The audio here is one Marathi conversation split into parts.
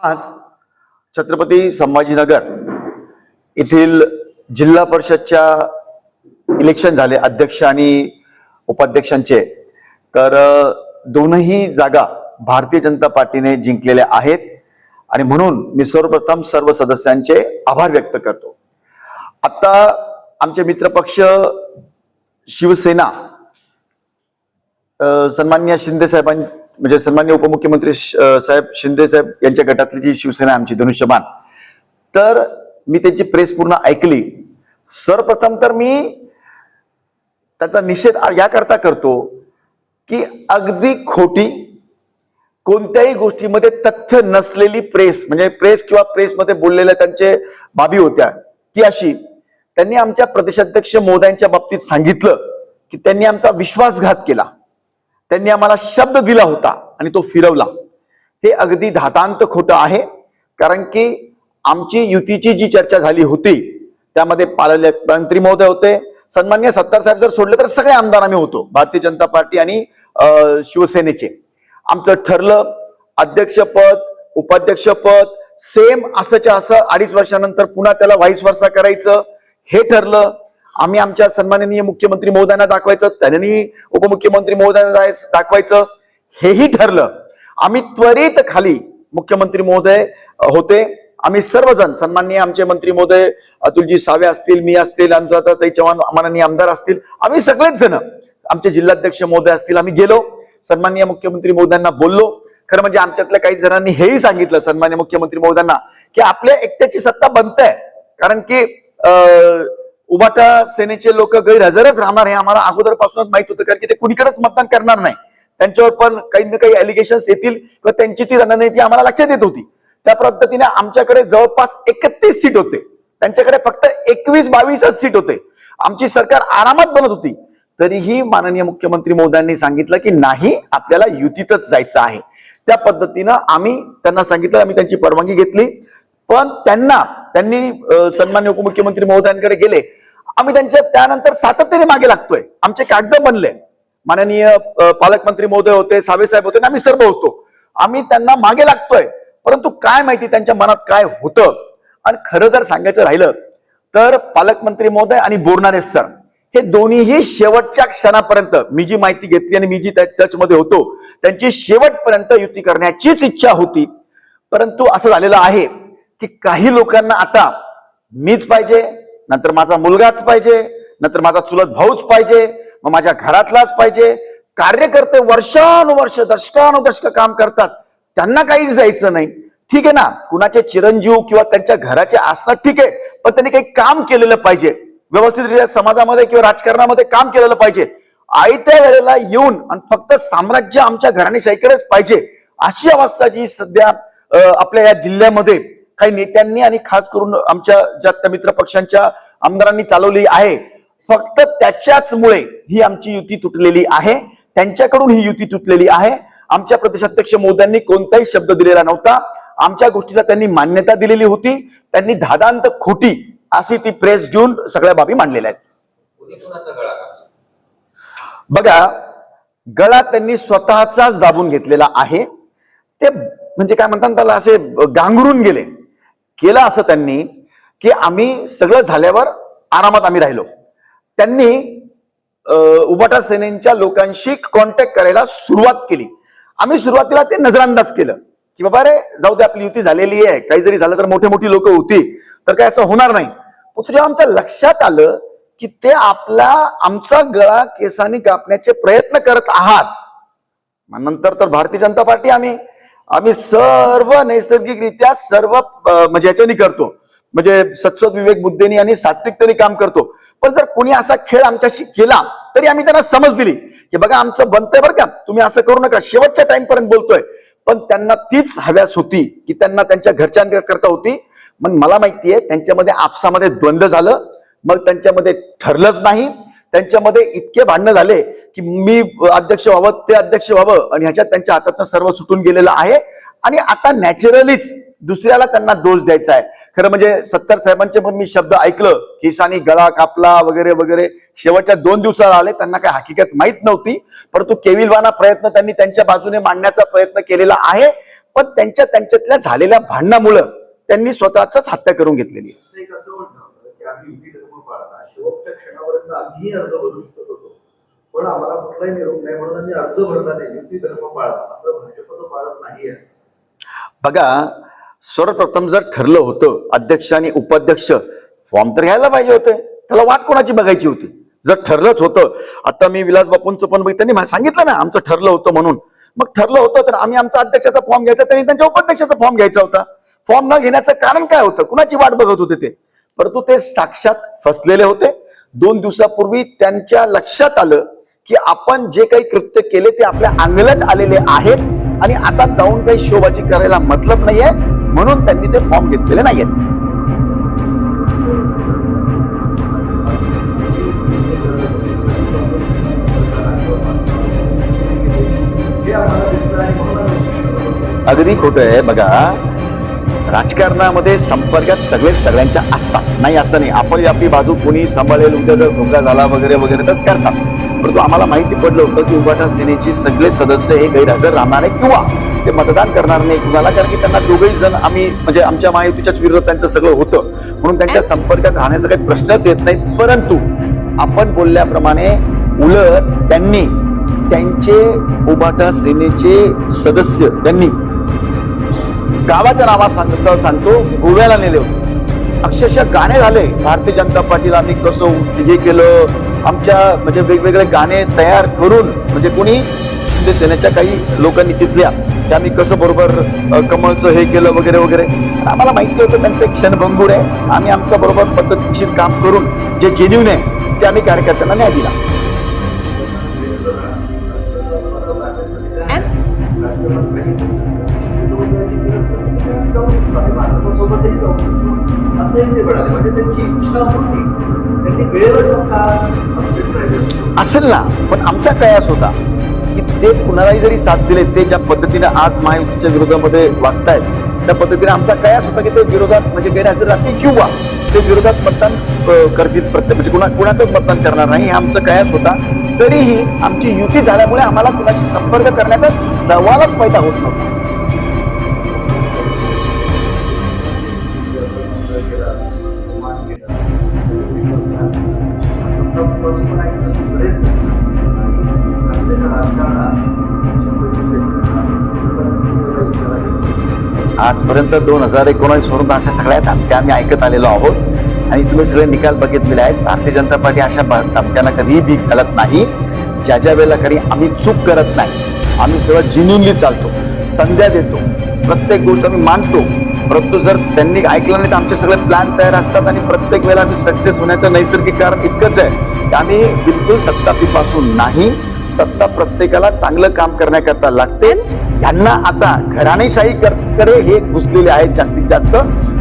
आज छत्रपती संभाजीनगर येथील जिल्हा परिषदच्या इलेक्शन झाले अध्यक्ष आणि उपाध्यक्षांचे। तर दोनही जागा भारतीय जनता पार्टीने जिंकलेल्या आहेत आणि म्हणून मी सर्वप्रथम सर्व सदस्यांचे आभार व्यक्त करतो। आता आमचे मित्रपक्ष शिवसेना सन्माननीय शिंदे साहेबां म्हणजे सन्माननीय उपमुख्यमंत्री साहेब शिंदे साहेब यांच्या गटातली जी शिवसेना आमची धनुष्यबाण, तर मी त्यांची प्रेस पूर्ण ऐकली। सर्वप्रथम तर मी त्याचा निषेध याकरता करतो की अगदी खोटी कोणत्याही गोष्टीमध्ये तथ्य नसलेली प्रेस म्हणजे प्रेस किंवा प्रेसमध्ये बोललेल्या त्यांचे बाबी होत्या ती अशी, त्यांनी आमच्या प्रदेशाध्यक्ष महोदयांच्या बाबतीत सांगितलं की त्यांनी आमचा विश्वासघात केला, त्यांनी आम्हाला शब्द दिला होता आणि तो फिरवला। हे अगदी धातांत खोटं आहे, कारण की आमची युतीची जी चर्चा झाली होती त्यामध्ये पालकमंत्री महोदय होते, सन्माननीय सत्तार साहेब जर सोडले तर सगळे आमदार आम्ही होतो भारतीय जनता पार्टी आणि शिवसेनेचे। आमचं ठरलं अध्यक्षपद उपाध्यक्षपद सेम असंच्या असं 2.5 वर्षानंतर पुन्हा त्याला व्हाईस वर्सा करायचं हे ठरलं। आम्ही आमच्या सन्माननीय मुख्यमंत्री महोदयांना दाखवायचं, त्यांनी उपमुख्यमंत्री महोदयांना दाखवायचं हेही ठरलं। आम्ही त्वरित खाली मुख्यमंत्री महोदय होते, आम्ही सर्वजण सन्माननीय आमचे मंत्री महोदय अतुलजी सावे असतील, मी असतील, अनुराधाताई चव्हाण माननीय आमदार असतील, आम्ही सगळेच जण आमचे जिल्हाध्यक्ष महोदय असतील, आम्ही गेलो सन्माननीय मुख्यमंत्री महोदयांना बोललो। खरं म्हणजे आमच्यातल्या काही जणांनी हेही सांगितलं सन्माननीय मुख्यमंत्री महोदयांना की आपल्या एकट्याची सत्ता बनते, कारण की उबाटा सेनेचे लोक गैरहजरच राहणार हे आम्हाला अगोदरपासूनच माहित होतं, कारण की ते कुणीकडेच मतदान करणार नाही, त्यांच्यावर पण काही ना काही एलिगेशन्स येतील किंवा त्यांची ती रणनीती आम्हाला लक्षात येत होती। त्या पद्धतीने आमच्याकडे जवळपास 31 सीट होते, त्यांच्याकडे फक्त 21-22 सीट होते, आमची सरकार आरामात बनत होती। तरीही माननीय मुख्यमंत्री महोदयांनी सांगितलं की नाही आपल्याला युतीतच जायचं आहे। त्या पद्धतीनं आम्ही त्यांना सांगितलं, आम्ही त्यांची परवानगी घेतली, पण त्यांनी सन्माननीय उपमुख्यमंत्री महोदयांकडे गेले। आम्ही त्यांच्या त्यानंतर सातत्याने मागे लागतोय, आमचे कागद बनले, माननीय पालकमंत्री महोदय होते, सावे साहेब होते, आम्ही सर्व होतो, आम्ही त्यांना मागे लागतोय, परंतु काय माहिती त्यांच्या मनात काय होतं। आणि खरं जर सांगायचं राहिलं तर पालकमंत्री महोदय आणि बोरनारे सर हे दोन्हीही शेवटच्या क्षणापर्यंत मी जी माहिती घेतली आणि मी जी त्या टच मध्ये होतो त्यांची शेवटपर्यंत युती करण्याचीच इच्छा होती। परंतु असं झालेलं आहे की काही लोकांना आता मीच पाहिजे, नंतर माझा मुलगाच पाहिजे, नंतर माझा चुलत भाऊच पाहिजे, मग माझ्या घरातलाच पाहिजे। कार्यकर्ते वर्षानुवर्ष दशकानुदशक काम करतात, त्यांना काहीच द्यायचं नाही। ठीक आहे ना, कुणाचे चिरंजीव किंवा त्यांच्या घराचे असतात ठीक आहे, पण त्यांनी काही काम केलेलं पाहिजे, व्यवस्थितरित्या समाजामध्ये किंवा राजकारणामध्ये काम केलेलं पाहिजे। आयत्या वेळेला येऊन आणि फक्त साम्राज्य आमच्या घराणेशाहीकडेच पाहिजे, अशी अवस्था जी सध्या आपल्या या जिल्ह्यामध्ये काही नेत्यांनी आणि खास करून आमच्या ज्या मित्र पक्षांच्या आमदारांनी चालवली आहे, फक्त त्याच्याचमुळे ही आमची युती तुटलेली आहे, त्यांच्याकडून ही युती तुटलेली आहे। आमच्या प्रदेशाध्यक्ष महोदयांनी कोणताही शब्द दिलेला नव्हता, आमच्या गोष्टीला त्यांनी मान्यता दिलेली होती, त्यांनी धादांत खोटी अशी ती प्रेस घेऊन सगळ्या बाबी मांडलेल्या आहेत। बघा, गळा त्यांनी स्वतःचाच दाबून घेतलेला आहे, ते म्हणजे काय म्हणतात त्याला असे गांगरून केलं असं त्यांनी की आम्ही सगळं झाल्यावर आरामात आम्ही राहिलो। त्यांनी उबाटा सेनेच्या लोकांशी कॉन्टॅक्ट करायला सुरुवात केली, आम्ही सुरुवातीला ते नजरांदाज केलं की बाबा रे जाऊ दे आपली युती झालेली आहे, काही जरी झालं तर मोठी लोक होती तर काय असं होणार नाही। तुझ्या आमच्या लक्षात आलं की ते आमचा गळा केसांनी कापण्याचे प्रयत्न करत आहात, नंतर तर भारतीय जनता पार्टी आम्ही सर्व नैसर्गिकरित्या सर्व म्हणजे याच्यानी करतो, म्हणजे सत्सद विवेक बुद्धीने आणि सात्विकतेने काम करतो। पण जर कोणी असा खेळ आमच्याशी केला तरी आम्ही त्यांना समज दिली की बघा आमचं बनतंय बरं का, तुम्ही असं करू नका, शेवटच्या टाइम पर्यंत बोलतोय। पण त्यांना तीच हव्यास होती की त्यांना त्यांच्या घरच्यांकरता होती। मग मला माहितीये त्यांच्यामध्ये आपसामध्ये द्वंद्व झालं, मग त्यांच्यामध्ये ठरलंच नाही, त्यांच्यामध्ये इतके भांडणं झाले की मी अध्यक्ष व्हावं ते अध्यक्ष व्हावं आणि ह्याच्यात त्यांच्या हातातनं सर्व सुटून गेलेलं आहे। आणि आता नॅचरलीच दुसऱ्याला त्यांना दोष द्यायचा आहे। खरं म्हणजे सत्तार साहेबांचे पण मी शब्द ऐकलं, केसानी गळा कापला वगैरे वगैरे, शेवटच्या 2 दिवसाला आले, त्यांना काय हकीकत माहित नव्हती, परंतु केविलवाना प्रयत्न त्यांनी त्यांच्या बाजूने मांडण्याचा प्रयत्न केलेला आहे। पण त्यांच्यातल्या झालेल्या भांडणामुळं त्यांनी स्वतःच हत्या करून घेतलेली आहे. शेवटच्या क्षणापर्यंत आम्ही अर्ज भरू शकत होतो, पण आम्हाला कुठलाही निरोप नाही म्हणून आम्ही अर्ज भरला नाही. युती धर्म पाळला, मात्र भाजपनं पाळत नाहीये. बघा, सर्वप्रथम जर ठरलं होतं अध्यक्ष आणि उपाध्यक्ष फॉर्म तर घ्यायला पाहिजे होते, त्याला वाट कोणाची बघायची होती? जर ठरलंच होतं, आता मी विलास बापूंचं पण त्यांनी सांगितलं ना आमचं ठरलं होतं म्हणून, मग ठरलं होतं तर आम्ही आमचा अध्यक्षाचा फॉर्म घ्यायचा, त्यांनी त्यांच्या उपाध्यक्षाचा फॉर्म घ्यायचा होता. फॉर्म न घेण्याचं कारण काय होतं? कुणाची वाट बघत होते ते? परंतु ते साक्षात फसलेले होते. 2 दिवसापूर्वी त्यांच्या लक्षात आलं की आपण जे काही कृत्य केले ते आपल्या अंगलट आलेले आहेत आणि आता जाऊन काही शोबाजी करायला मतलब नाहीये, म्हणून त्यांनी ते फॉर्म घेतलेले नाहीयेत. अगदी खोटं आहे. बघा, राजकारणामध्ये संपर्कात सगळेच सगळ्यांच्या असतात, नाही असं नाही. आपण आपली बाजू कोणी सांभाळेल, उद्या जर धोका झाला वगैरे वगैरे तरच करतात. परंतु आम्हाला माहिती पडलं होतं की उभाटा सेनेचे सगळे सदस्य हे गैरहजर राहणार आहे किंवा ते मतदान करणार नाही कुणाला, कारण की त्यांना दोघेही जण आम्ही म्हणजे आमच्या महायुतीच्याच विरोधात त्यांचं सगळं होतं, म्हणून त्यांच्या संपर्कात राहण्याचा काही प्रश्नच येत नाही. परंतु आपण बोलल्याप्रमाणे उलट त्यांनी त्यांचे उभाटा सेनेचे सदस्य त्यांनी गावाच्या नावासह सांगतो गोव्याला नेले होते. अक्षरशः गाणे झाले, भारतीय जनता पार्टीला आम्ही कसं हे केलं, आमच्या म्हणजे वेगवेगळे गाणे तयार करून, म्हणजे कोणी शिंदे सेनेच्या काही लोकांनी तिथल्या की आम्ही कसं बरोबर कमळचं हे केलं वगैरे वगैरे. आम्हाला माहिती होतं त्यांचं एक क्षणभंगूर आहे. आम्ही आमचं बरोबर पद्धतशीर काम करून जे जेन्युन आहे ते आम्ही कार्यकर्त्यांना न्याय दिला. असेल ना, पण आमचा कयास होता की ते कुणालाही जरी साथ दिले, ते ज्या पद्धतीने आज महायुतीच्या विरोधामध्ये वागतायत त्या पद्धतीने आमचा कयास होता की ते विरोधात म्हणजे गैरहजर राहतील किंवा ते विरोधात मतदान करतील, म्हणजे कुणाचंच मतदान करणार नाही, हे आमचं कयास होता. तरीही आमची युती झाल्यामुळे आम्हाला कुणाशी संपर्क करण्याचा सवालच पैदा होत नव्हता. आजपर्यंत 2019 वरून अशा सगळ्या धमक्या आम्ही ऐकत आलेलो आहोत आणि तुम्ही सगळे निकाल बघितलेले आहेत. भारतीय जनता पार्टी अशा धमक्यांना कधीही भीक घालत नाही. ज्या वेळेला कधी आम्ही चूक करत नाही, आम्ही सगळं जिन्युनली चालतो, संध्या देतो, प्रत्येक गोष्ट आम्ही मानतो. परंतु जर त्यांनी ऐकलं नाही तर आमचे सगळे प्लॅन तयार असतात आणि प्रत्येक वेळेला आम्ही सक्सेस होण्याचं नैसर्गिक कारण इतकंच आहे की आम्ही बिलकुल सत्तापीपासून नाही. सत्ता प्रत्येकाला चांगलं काम करण्याकरता लागते. यांना आता घराणेशाहीकडे हे घुसलेले आहेत जास्तीत जास्त.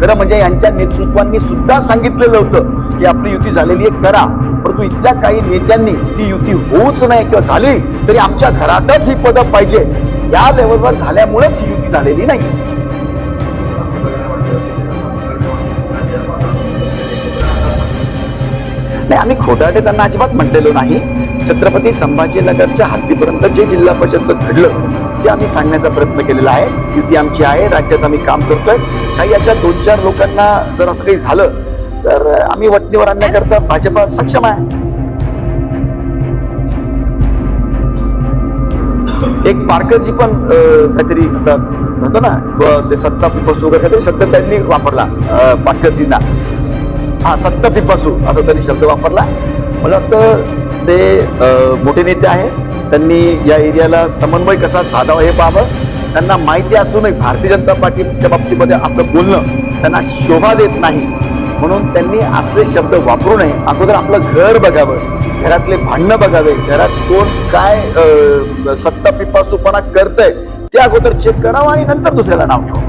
खरं म्हणजे यांच्या नेतृत्वांनी सुद्धा सांगितलेलं होतं की आपली युती झालेली आहे करा, परंतु इथल्या काही नेत्यांनी ती युती होऊच नाही किंवा झाली तरी आमच्या घरातच ही पदं पाहिजे या लेवलवर झाल्यामुळेच ही युती झालेली नाही. नाही, आम्ही खोटाटे त्यांना अजिबात म्हटलेलो नाही. छत्रपती संभाजीनगरच्या हद्दीपर्यंत जे जिल्हा परिषदचं घडलं ते आम्ही सांगण्याचा प्रयत्न केलेला आहे. युती आमची आहे, राज्यात आम्ही काम करतोय. काही अशा 2-4 लोकांना जर असं काही झालं तर आम्ही वटणीवर आणण्याकरता भाजपा सक्षम आहे. एक पारकरजी पण काहीतरी आता म्हणतो ना ते सत्ता पिपासू वगैरे काहीतरी शब्द त्यांनी वापरला पारकरजींना. हा, सत्ता पिपासू असा त्यांनी शब्द वापरला. मला वाटतं ते मोठे नेते आहेत, त्यांनी या एरियाला समन्वय कसा साधावा हे पाहावं. त्यांना माहिती असूनही भारतीय जनता पार्टीच्या बाबतीमध्ये असं बोलणं त्यांना शोभा देत नाही, म्हणून त्यांनी असले शब्द वापरू नये. अगोदर आपलं घर बघावं, घरातले भांडणं बघावे, घरात कोण काय सत्ता पिपासूपणा करतंय ते अगोदर चेक करावं आणि नंतर दुसऱ्याला नाव ठेवावं.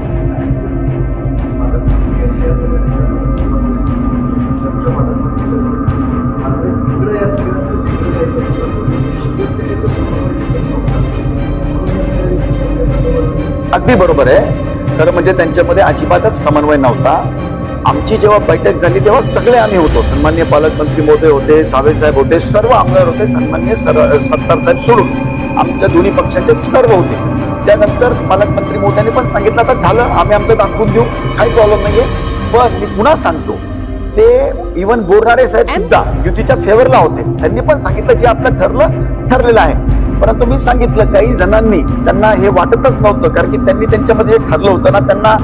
अगदी बरोबर आहे. खरं म्हणजे त्यांच्यामध्ये अजिबातच समन्वय नव्हता. आमची जेव्हा बैठक झाली तेव्हा सगळे आम्ही होतो. सन्माननीय पालकमंत्री महोदय होते, सावे साहेब होते, सर्व आमदार होते, सन्माननीय सत्तार साहेब सोडून आमच्या दोन्ही पक्षांचे सर्व होते. त्यानंतर पालकमंत्री मोठ्याने पण सांगितलं आता झालं, आम्ही आमचं दाखवून देऊ, काही प्रॉब्लेम नाहीये. पण मी पुन्हा सांगतो, ते इव्हन बोरणारे साहेब सुद्धा युतीच्या फेवरला होते. त्यांनी पण सांगितलं जे आपलं ठरलेलं आहे. परंतु मी सांगितलं काही जणांनी त्यांना हे वाटतच नव्हतं, कारण की त्यांनी त्यांच्यामध्ये जे ठरलं होतं ना, त्यांना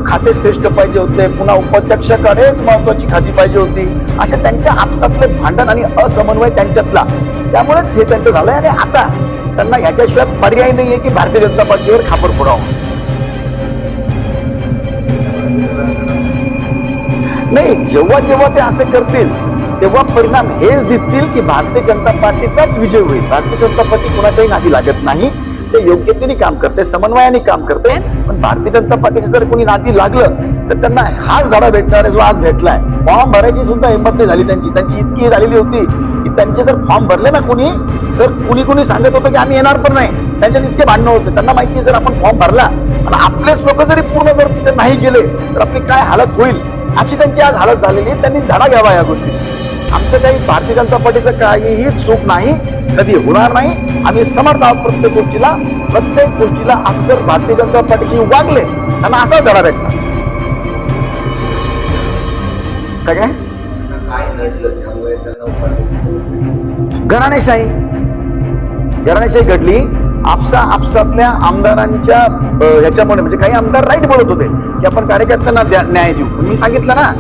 खाते श्रेष्ठ पाहिजे होते, पुन्हा उपाध्यक्षाकडेच महत्वाची खाती पाहिजे होती, असे त्यांच्या आपसातले भांडण आणि असमन्वय त्यांच्यातला, त्यामुळेच हे त्यांचं झालंय. आणि आता त्यांना याच्याशिवाय पर्याय नाहीये की भारतीय जनता पार्टीवर खापर फोडावं. नाही, जेव्हा जेव्हा ते असे करतील तेव्हा परिणाम हेच दिसतील की भारतीय जनता पार्टीचाच विजय होईल. भारतीय जनता पार्टी कोणाच्याही नादी लागत नाही, ते योग्यतेने काम करते, समन्वयाने काम करते. पण भारतीय जनता पार्टीचे जर कोणी नादी लागलं तर त्यांना हाच धडा भेटणार आहे जो आज भेटलाय. फॉर्म भरायची सुद्धा हिंमत नाही झाली त्यांची इतकी झालेली होती की त्यांचे जर फॉर्म भरले ना कोणी, तर कुणी सांगत होतं की आम्ही येणार पण नाही. त्यांच्यात इतके भांडणं होते. त्यांना माहिती आहे जर आपण फॉर्म भरला आणि आपलेच लोक जरी पूर्ण जर तिथे नाही गेले तर आपली काय हालत होईल, अशी त्यांची आज हालत झालेली. त्यांनी धडा घ्यावा या गोष्टी. आमचं काही भारतीय जनता पार्टीचं काहीही चूक नाही, कधी होणार नाही. आम्ही समर्थ आहोत प्रत्येक गोष्टीला. असं जर भारतीय जनता पार्टीशी वागले त्यांना असाच धडा भेटणार. काय घराणेशाही घडली आपसातल्या आमदारांच्या ह्याच्यामुळे. म्हणजे काही आमदार राईट बोलत होते की आपण कार्यकर्त्यांना न्याय देऊ. मी सांगितलं ना,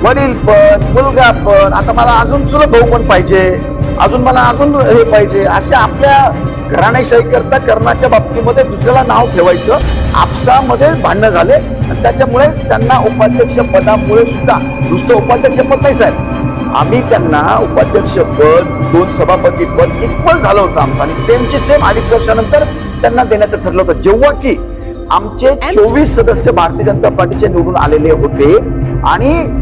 वडील पण, मुलगा पण, आता मला अजून चुलत भाऊ पण पाहिजे, मला अजून हे पाहिजे, असे आपल्या घराणेशाही करता करण्याच्या बाबतीमध्ये दुसऱ्याला नाव ठेवायचं. आपसामध्ये भांडणं झाले आणि त्याच्यामुळे त्यांना उपाध्यक्ष पदामुळे सुद्धा, नुसतं उपाध्यक्ष पद नाही साहेब, आम्ही त्यांना उपाध्यक्ष पद, 2 सभापती पद इक्वल झालं होतं आमचं. आणि सेमचे सेम 2.5 वर्षानंतर त्यांना देण्याचं ठरलं होतं, जेव्हा की आमचे 24 सदस्य भारतीय जनता पार्टीचे निवडून आलेले होते. आणि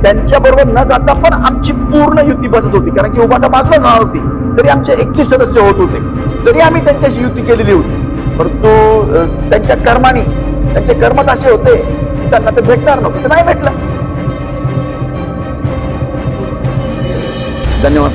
त्यांच्या बरोबर न जाता पण आमची पूर्ण युती बसत होती, कारण की उभाटा बाजूला जाणार होती. तरी आमचे 31 सदस्य होत होते, तरी आम्ही त्यांच्याशी युती केलेली होती. परंतु त्यांच्या त्यांचे कर्मच असे होते की त्यांना ते भेटणार नव्हतं, ते नाही भेटलं. धन्यवाद.